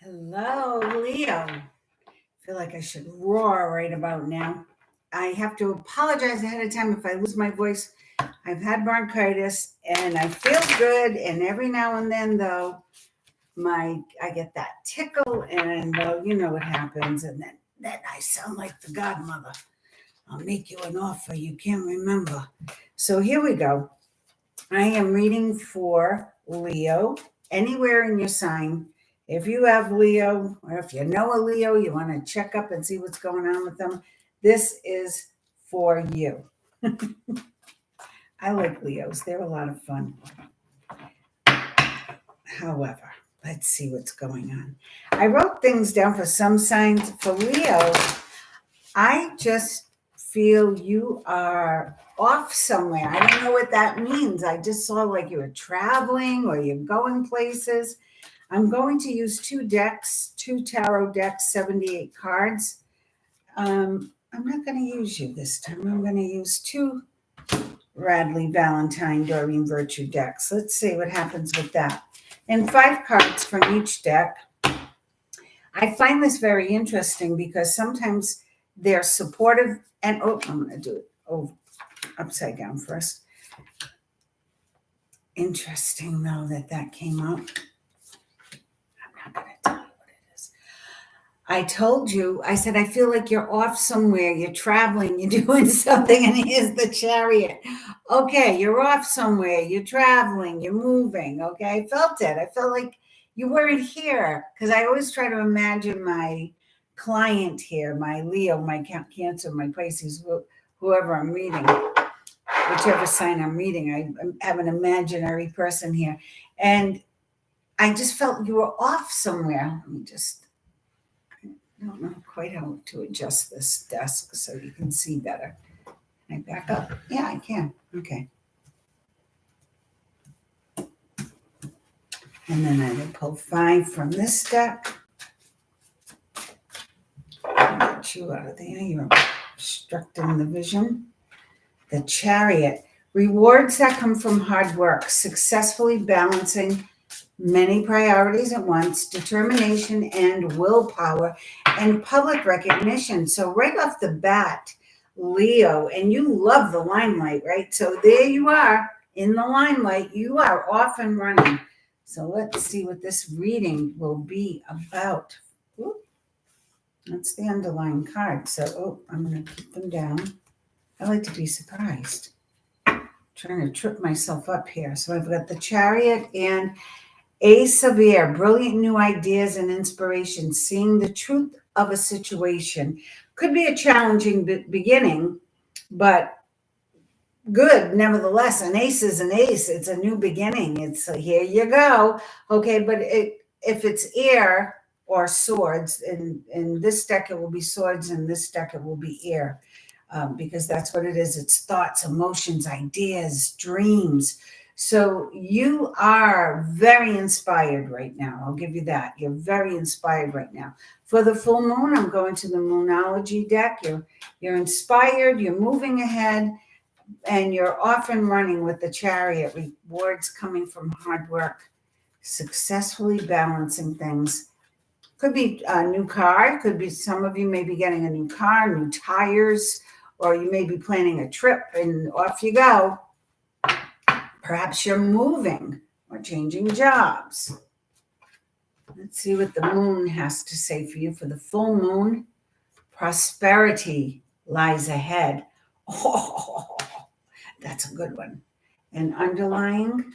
Hello, Leo. I feel like I should roar right about now. I have to apologize ahead of time if I lose my voice. I've had bronchitis and I feel good, and every now and then though, I get that tickle, and you know what happens, and then I sound like the godmother. I'll make you an offer you can't remember. So here we go. I am reading for Leo, anywhere in your sign. If you have Leo, or if you know a Leo, you want to check up and see what's going on with them, this is for you. I like Leos, they're a lot of fun. However, let's see what's going on. I wrote things down for some signs. For Leo, I just feel you are off somewhere. I don't know what that means. I just saw like you were traveling or you're going places. I'm going to use two tarot decks, 78 cards. I'm not going to use you this time. I'm going to use two Radley Valentine Doreen Virtue decks. Let's see what happens with that. And 5 cards from each deck. I find this very interesting because sometimes they're supportive and I'm going to do it upside down first. Interesting though that came up. I'm not going to tell you what it is. I told you, I said, I feel like you're off somewhere, you're traveling, you're doing something, and here's the Chariot. Okay, you're off somewhere, you're traveling, you're moving. Okay, I felt it. I felt like you weren't here, because I always try to imagine my client here, my Leo, my Cancer, my Pisces, whoever I'm reading, whichever sign I'm reading. I have an imaginary person here. And I just felt you were off somewhere. I don't know quite how to adjust this desk so you can see better. Can I back up? Yeah, I can. Okay. And then I will pull 5 from this deck. Get you out of there. You're obstructing the vision. The Chariot. Rewards that come from hard work, successfully balancing many priorities at once, determination and willpower, and public recognition. So right off the bat, Leo, and you love the limelight, right? So there you are in the limelight. You are off and running. So let's see what this reading will be about. Ooh, that's the underlying card. So, I'm going to keep them down. I like to be surprised. I'm trying to trip myself up here. So I've got the Chariot and Ace of Air, brilliant new ideas and inspiration, seeing the truth of a situation. Could be a challenging beginning, but good nevertheless. An ace is an ace. It's a new beginning. It's here you go. Okay, but if it's air or swords, in this deck it will be swords, in this deck it will be air. Because that's what it is. It's thoughts, emotions, ideas, dreams. So you are very inspired right now. I'll give you that. You're very inspired right now. For the full moon, I'm going to the Moonology deck. You're inspired, you're moving ahead, and you're off and running with the Chariot. Rewards coming from hard work, successfully balancing things. Could be a new car. Could be some of you may be getting a new car, new tires, or you may be planning a trip and off you go. Perhaps you're moving or changing jobs. Let's see what the moon has to say for you for the full moon. Prosperity lies ahead. Oh, that's a good one. And underlying,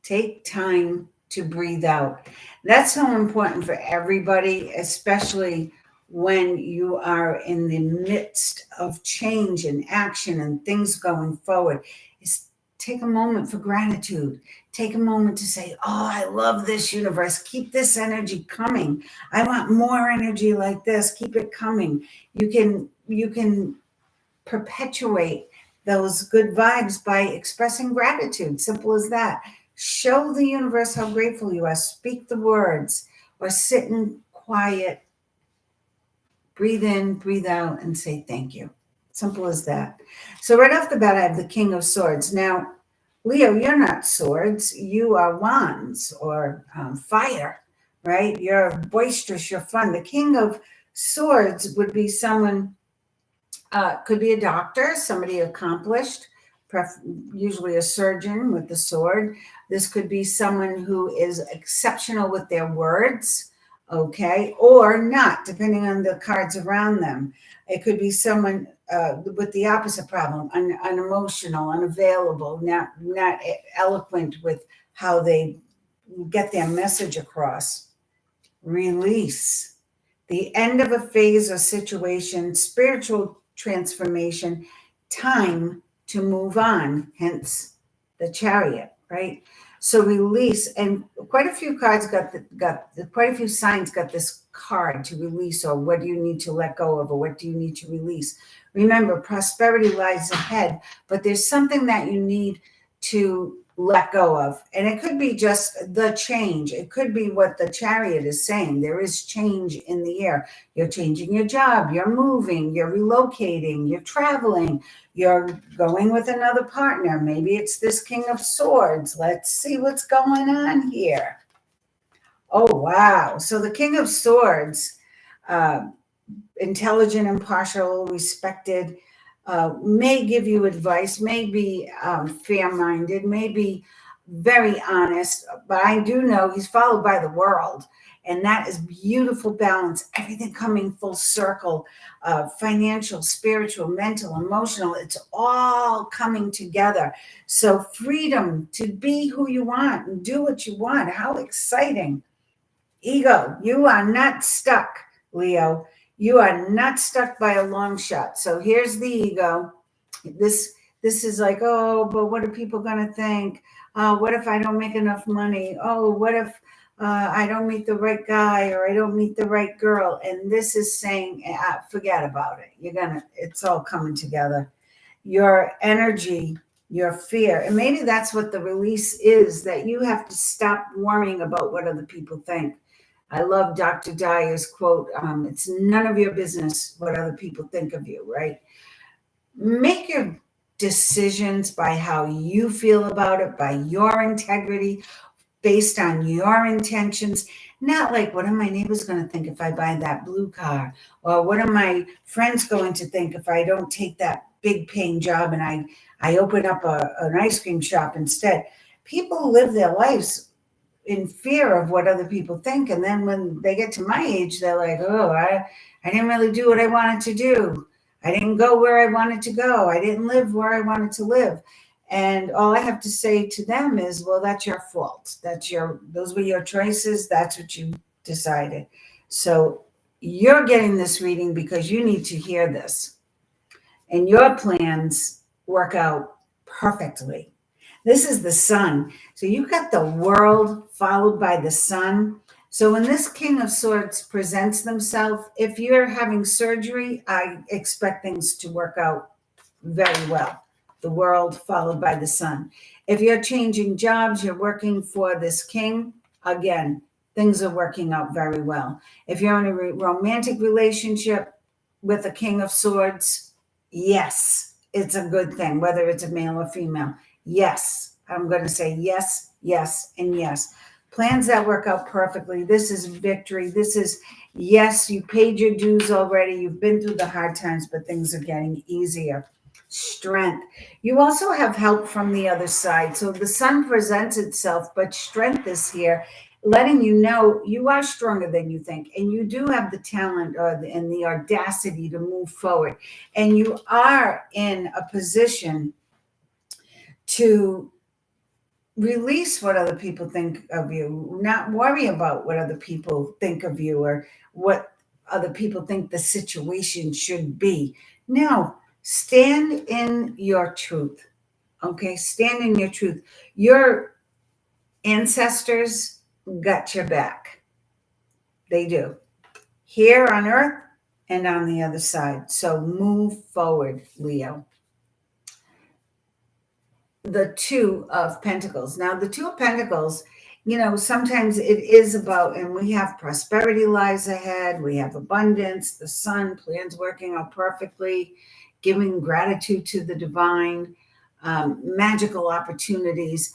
take time to breathe out. That's so important for everybody, especially when you are in the midst of change and action and things going forward. Is take a moment for gratitude. Take a moment to say, oh, I love this universe. Keep this energy coming. I want more energy like this. Keep it coming. You can perpetuate those good vibes by expressing gratitude. Simple as that. Show the universe how grateful you are. Speak the words or sit in quiet. Breathe in, breathe out, and say thank you. Simple as that. So right off the bat, I have the King of Swords. Now, Leo, you're not swords. You are wands or fire. right? You're boisterous, you're fun. The King of Swords would be someone, could be a doctor, somebody accomplished, usually a surgeon with the sword. This could be someone who is exceptional with their words, okay, or not, depending on the cards around them. It could be someone with the opposite problem, unemotional, unavailable, not eloquent with how they get their message across. Release, the end of a phase or situation, spiritual transformation, time to move on, hence the Chariot, right? So release, and quite a few cards quite a few signs got this card to release, or what do you need to let go of, or what do you need to release. Remember, prosperity lies ahead, but there's something that you need to let go of. And it could be just the change. It could be what the Chariot is saying. There is change in the air. You're changing your job, you're moving, you're relocating, you're traveling, you're going with another partner. Maybe it's this King of Swords. Let's see what's going on here. Oh, wow. So the King of Swords, intelligent, impartial, respected, may give you advice, may be fair-minded, may be very honest, but I do know he's followed by the world, and that is beautiful balance, everything coming full circle, financial, spiritual, mental, emotional, it's all coming together. So freedom to be who you want and do what you want. How exciting. Ego, you are not stuck, Leo. You are not stuck by a long shot. So here's the ego. This is like, oh, but what are people going to think? What if I don't make enough money? Oh, what if I don't meet the right guy, or I don't meet the right girl? And this is saying, forget about it. It's all coming together. Your energy, your fear, and maybe that's what the release is, that you have to stop worrying about what other people think. I love Dr. Dyer's quote, it's none of your business what other people think of you, right? Make your decisions by how you feel about it, by your integrity, based on your intentions, not like, what are my neighbors going to think if I buy that blue car? Or what are my friends going to think if I don't take that big paying job and I open up an ice cream shop instead? People live their lives in fear of what other people think. And then when they get to my age, they're like, oh, I didn't really do what I wanted to do. I didn't go where I wanted to go. I didn't live where I wanted to live. And all I have to say to them is, well, that's your fault. Those were your choices. That's what you decided. So you're getting this reading because you need to hear this. And your plans work out perfectly. This is the sun. So you've got the world followed by the sun. So when this King of Swords presents themselves, if you're having surgery, I expect things to work out very well. The world followed by the sun. If you're changing jobs, you're working for this king, again, things are working out very well. If you're in a romantic relationship with a King of Swords, yes, it's a good thing, whether it's a male or female. Yes, I'm going to say yes, yes, and yes. Plans that work out perfectly. This is victory. This is, yes, you paid your dues already. You've been through the hard times, but things are getting easier. Strength. You also have help from the other side. So the sun presents itself, but strength is here, letting you know you are stronger than you think, and you do have the talent and the audacity to move forward. And you are in a position to release what other people think of you, not worry about what other people think of you or what other people think the situation should be. No, stand in your truth. Okay, stand in your truth. Your ancestors got your back. They do. Here on earth and on the other side. So move forward, Leo. The Two of Pentacles. Now, the Two of Pentacles, sometimes it is about, and we have prosperity lies ahead, we have abundance, the sun, plans working out perfectly, giving gratitude to the divine, magical opportunities.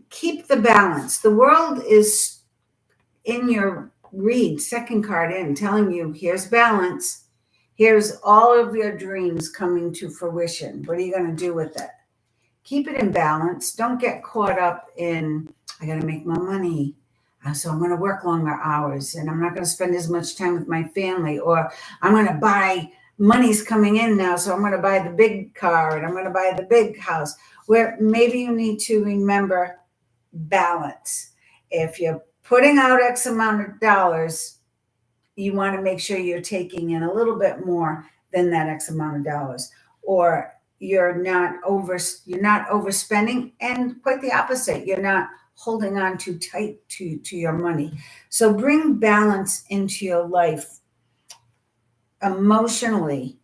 Keep the balance. The world is in your read, second card in, telling you here's balance. Here's all of your dreams coming to fruition. What are you going to do with it? Keep it in balance. Don't get caught up in, I got to make more money. So I'm going to work longer hours and I'm not going to spend as much time with my family, or I'm going to buy, money's coming in now, so I'm going to buy the big car and I'm going to buy the big house. Where maybe you need to remember balance. If you're putting out X amount of dollars, you want to make sure you're taking in a little bit more than that X amount of dollars, or you're not overspending, and quite the opposite, you're not holding on too tight to your money. So bring balance into your life emotionally.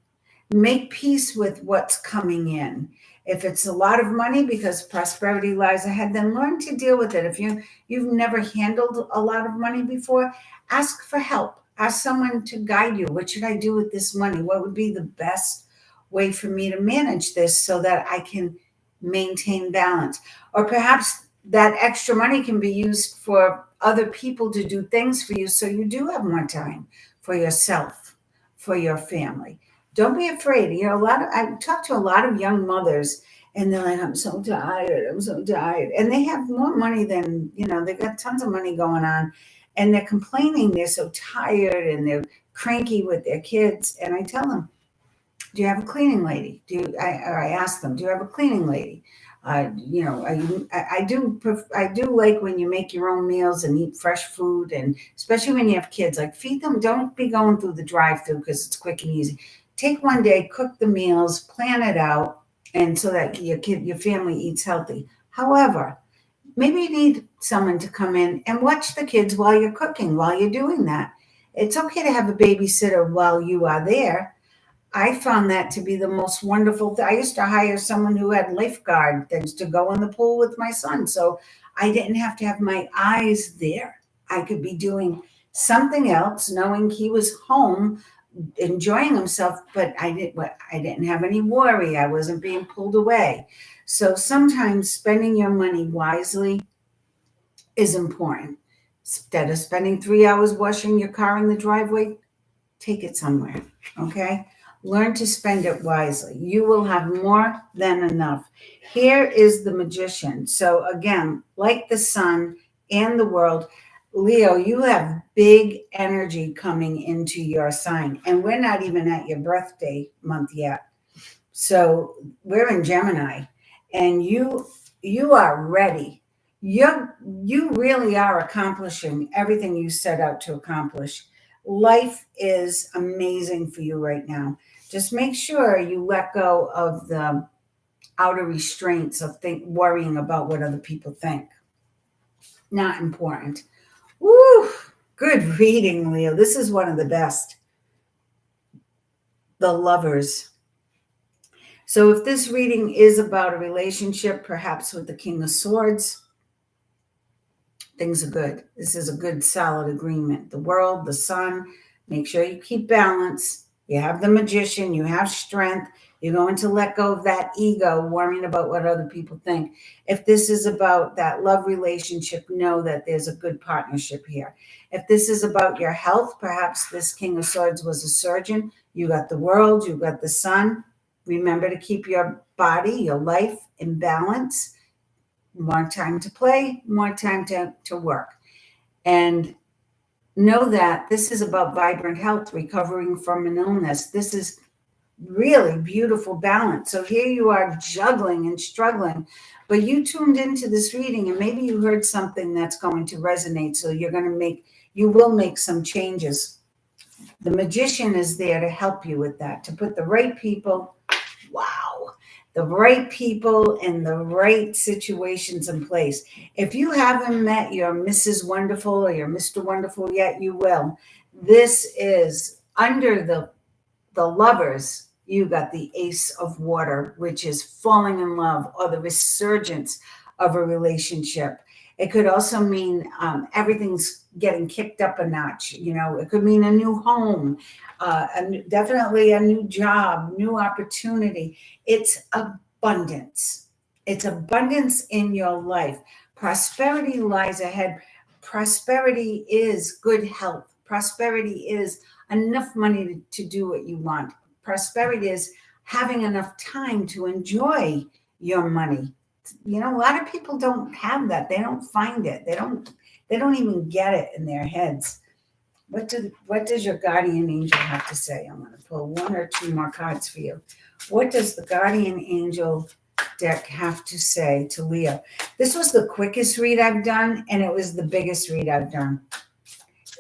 Make peace with what's coming in. If it's a lot of money because prosperity lies ahead, then learn to deal with it. If you've never handled a lot of money before, ask for help. Ask someone to guide you. What should I do with this money? What would be the best way for me to manage this so that I can maintain balance? Or perhaps that extra money can be used for other people to do things for you, so you do have more time for yourself, for your family. Don't be afraid. I talk to a lot of young mothers and they're like, I'm so tired. I'm so tired. And they have more money than, they've got tons of money going on, and they're complaining they're so tired and they're cranky with their kids. And I tell them, do you have a cleaning lady? I ask them, do you have a cleaning lady? I do like when you make your own meals and eat fresh food, and especially when you have kids, like feed them. Don't be going through the drive-through because it's quick and easy. Take one day, cook the meals, plan it out, and so that your family eats healthy. However, maybe you need someone to come in and watch the kids while you're cooking, while you're doing that. It's okay to have a babysitter while you are there. I found that to be the most wonderful thing. I used to hire someone who had lifeguard things to go in the pool with my son, so I didn't have to have my eyes there. I could be doing something else, knowing he was home, enjoying himself, but I didn't have any worry. I wasn't being pulled away. So sometimes spending your money wisely is important. Instead of spending 3 hours washing your car in the driveway, take it somewhere, okay? Learn to spend it wisely. You will have more than enough. Here is the Magician. So again, like the sun and the world, Leo, you have big energy coming into your sign. And we're not even at your birthday month yet. So we're in Gemini. And you are ready. You really are accomplishing everything you set out to accomplish. Life is amazing for you right now. Just make sure you let go of the outer restraints of worrying about what other people think. Not important. Woo! Good reading, Leo. This is one of the best. The Lovers. So if this reading is about a relationship, perhaps with the King of Swords, things are good. This is a good, solid agreement. The world, the sun, make sure you keep balance. You have the Magician, you have strength. You're going to let go of that ego, worrying about what other people think. If this is about that love relationship, know that there's a good partnership here. If this is about your health, perhaps this King of Swords was a surgeon. You got the world, you got the sun. Remember to keep your body, your life in balance. More time to play, more time to work. And know that this is about vibrant health, recovering from an illness. This is really beautiful balance. So here you are juggling and struggling, but you tuned into this reading and maybe you heard something that's going to resonate. So you will make some changes. The Magician is there to help you with that, to put the right people, the right people in the right situations in place. If you haven't met your Mrs. Wonderful or your Mr. Wonderful yet, you will. This is under the Lovers. You got the Ace of Water, which is falling in love or the resurgence of a relationship. It could also mean everything's getting kicked up a notch. It could mean a new home, definitely a new job, new opportunity. It's abundance. It's abundance in your life. Prosperity lies ahead. Prosperity is good health. Prosperity is enough money to do what you want. Prosperity is having enough time to enjoy your money. You know, a lot of people don't have that. They don't find it. They don't even get it in their heads. What does your guardian angel have to say? I'm going to pull one or two more cards for you. What does the guardian angel deck have to say to Leo? This was the quickest read I've done, and it was the biggest read I've done.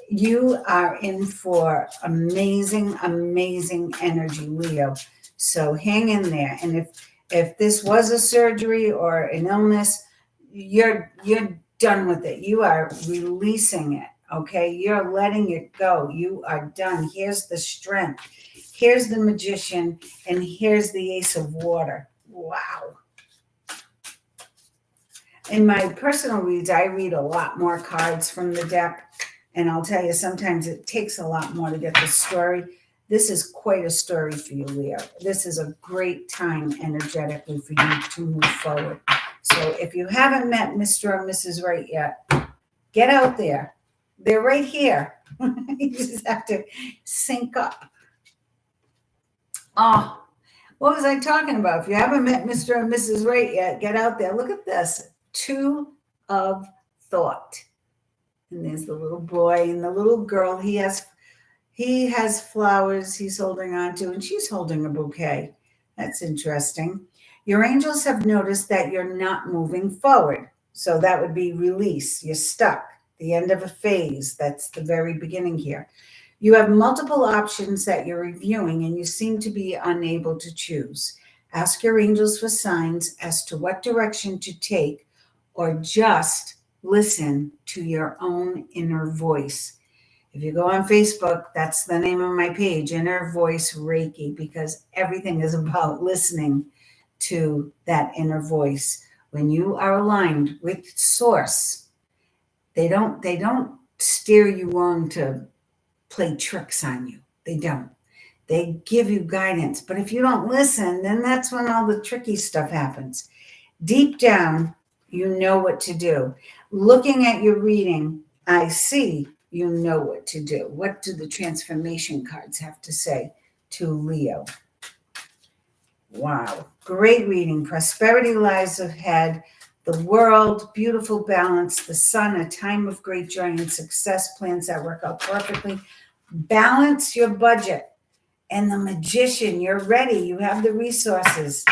You are in for amazing, amazing energy, Leo. So hang in there. And if this was a surgery or an illness, you're done with it. You are releasing it. Okay, you're letting it go. You are done. Here's the strength. Here's the magician, and here's the ace of water. Wow. In my personal reads, I read a lot more cards from the deck, and I'll tell you, sometimes it takes a lot more to get the story. This is quite a story for you, Leo. This is a great time energetically for you to move forward. So if you haven't met Mr. or Mrs. Right yet, get out there. They're right here. You just have to sync up. Oh, what was I talking about? If you haven't met Mr. or Mrs. Right yet, get out there. Look at this. Two of thought. And there's the little boy and the little girl. He has flowers he's holding on to, and she's holding a bouquet. That's interesting. Your angels have noticed that you're not moving forward. So that would be release. You're stuck. The end of a phase. That's the very beginning here. You have multiple options that you're reviewing, and you seem to be unable to choose. Ask your angels for signs as to what direction to take, or just listen to your own inner voice. If you go on Facebook, that's the name of my page, Inner Voice Reiki, because everything is about listening to that inner voice. When you are aligned with Source, they don't steer you on to play tricks on you. They don't. They give you guidance. But if you don't listen, then that's when all the tricky stuff happens. Deep down, you know what to do. Looking at your reading, I see you know what to do. What do the transformation cards have to say to Leo? Wow. Great reading. Prosperity lies ahead. The world, beautiful balance, the sun, a time of great joy and success, plans that work out perfectly. Balance your budget. And the magician, you're ready. You have the resources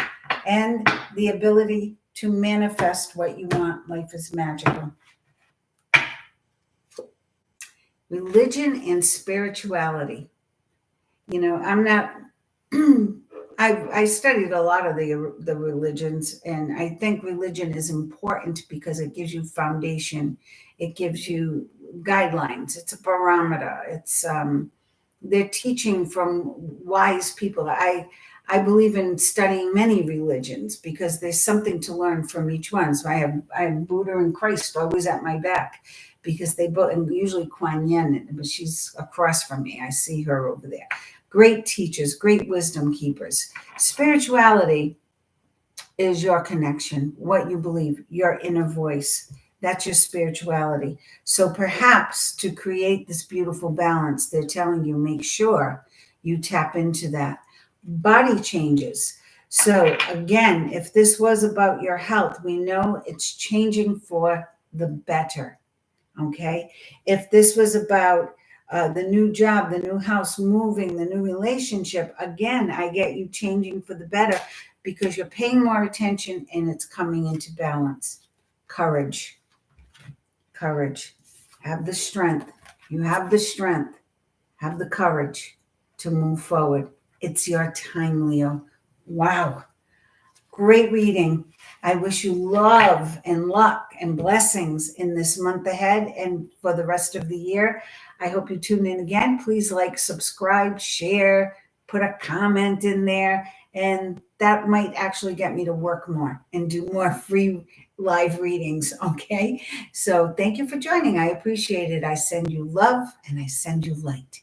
and the ability to manifest what you want. Life is magical. Religion and spirituality. You know, I'm not... I studied a lot of the religions, and I think religion is important because it gives you foundation. It gives you guidelines. It's a barometer. It's they're teaching from wise people. I believe in studying many religions because there's something to learn from each one. So I have Buddha and Christ always at my back because they both, and usually Kuan Yin, but she's across from me. I see her over there. Great teachers, great wisdom keepers. Spirituality is your connection, what you believe, your inner voice. That's your spirituality. So perhaps to create this beautiful balance, they're telling you, make sure you tap into that. Body changes. So again, if this was about your health, we know it's changing for the better. Okay? If this was about the new job, the new house, moving, the new relationship, again, I get you changing for the better because you're paying more attention and it's coming into balance. Courage. Courage. Have the strength. You have the strength. Have the courage to move forward. It's your time, Leo. Wow. Great reading. I wish you love and luck and blessings in this month ahead and for the rest of the year. I hope you tune in again. Please like, subscribe, share, put a comment in there, and that might actually get me to work more and do more free live readings, okay? So thank you for joining. I appreciate it. I send you love and I send you light.